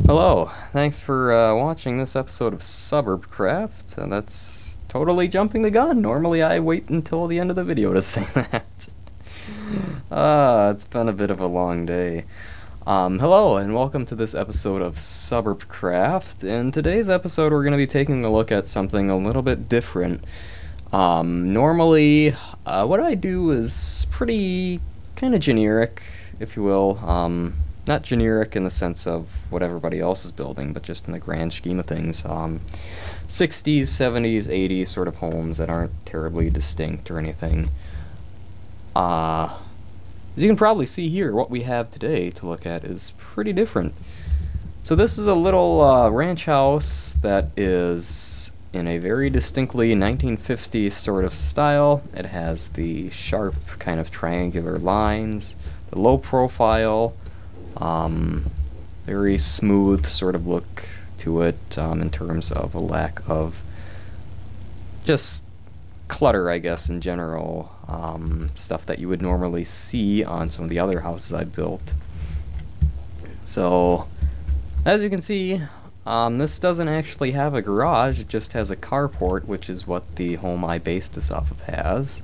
Hello, thanks for watching this episode of SuburbCraft. That's totally jumping the gun. Normally I wait until the end of the video to say that. It's been a bit of a long day. Hello and welcome to this episode of SuburbCraft. In today's episode we're going to be taking a look at something a little bit different. Normally what I do is pretty kind of generic, if you will. Not generic in the sense of what everybody else is building, but just in the grand scheme of things. 60s, 70s, 80s sort of homes that aren't terribly distinct or anything. As you can probably see here, what we have today to look at is pretty different. So this is a little ranch house that is in a very distinctly 1950s sort of style. It has the sharp kind of triangular lines, the low profile, very smooth sort of look to it in terms of a lack of just clutter, I guess, in general. Stuff that you would normally see on some of the other houses I built. So, as you can see, this doesn't actually have a garage, it just has a carport, which is what the home I based this off of has.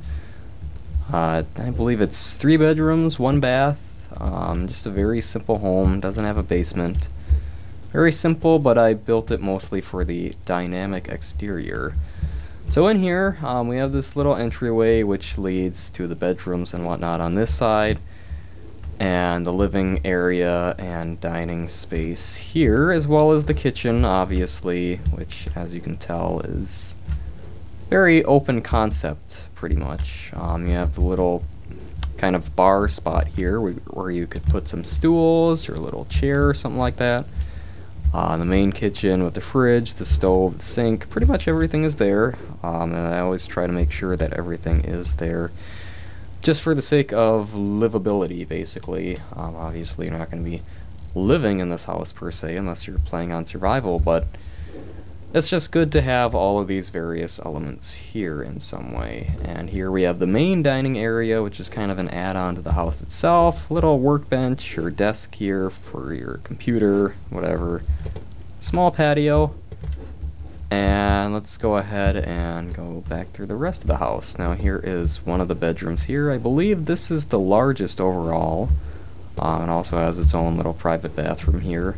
I believe it's 3 bedrooms, 1 bath. Just a very simple home, doesn't have a basement. Very simple, but I built it mostly for the dynamic exterior. So in here, we have this little entryway which leads to the bedrooms and whatnot on this side, and the living area and dining space here, as well as the kitchen, obviously, which, as you can tell, is very open concept, pretty much. You have the little kind of bar spot here where you could put some stools or a little chair or something like that. The main kitchen with the fridge, the stove, the sink, pretty much everything is there. And I always try to make sure that everything is there just for the sake of livability, basically. Obviously you're not going to be living in this house per se unless you're playing on survival, but it's just good to have all of these various elements here in some way. And here we have the main dining area, which is kind of an add-on to the house itself. Little workbench or desk here for your computer, whatever. Small patio. And let's go ahead and go back through the rest of the house. Now here is one of the bedrooms here. I believe this is the largest overall. And also has its own little private bathroom here.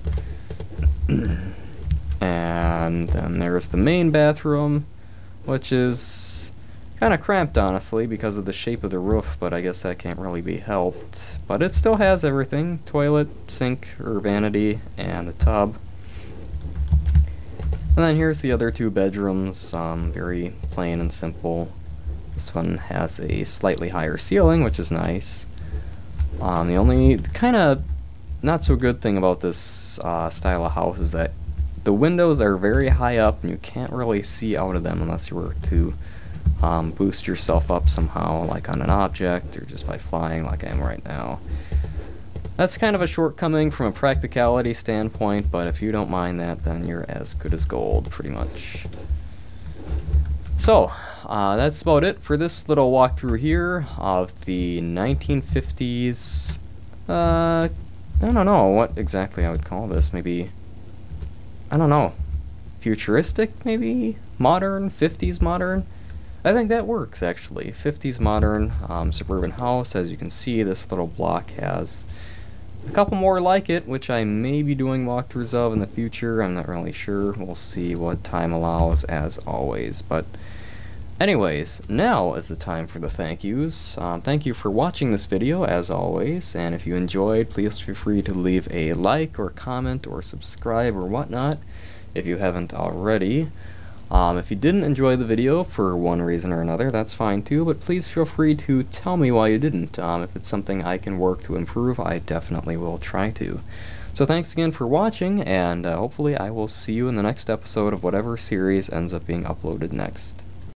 And then there's the main bathroom, which is kind of cramped, honestly, because of the shape of the roof, but I guess that can't really be helped. But it still has everything: toilet, sink, or vanity, and a tub. And then here's the other 2 bedrooms, very plain and simple. This one has a slightly higher ceiling, which is nice. The only kind of not so good thing about this style of house is that the windows are very high up and you can't really see out of them unless you were to boost yourself up somehow, like on an object or just by flying like I am right now. That's kind of a shortcoming from a practicality standpoint, but if you don't mind that, then you're as good as gold, pretty much. So, that's about it for this little walkthrough here of the 1950s. I don't know what exactly I would call this. Maybe, I don't know, futuristic, maybe? Modern? 50s modern? I think that works, actually. 50s modern suburban house. As you can see, this little block has a couple more like it, which I may be doing walkthroughs of in the future. I'm not really sure. We'll see what time allows, as always. But anyways, now is the time for the thank yous. Thank you for watching this video, as always, and if you enjoyed, please feel free to leave a like or comment or subscribe or whatnot if you haven't already. If you didn't enjoy the video for one reason or another, that's fine too, but please feel free to tell me why you didn't. If it's something I can work to improve, I definitely will try to. So thanks again for watching, and hopefully I will see you in the next episode of whatever series ends up being uploaded next.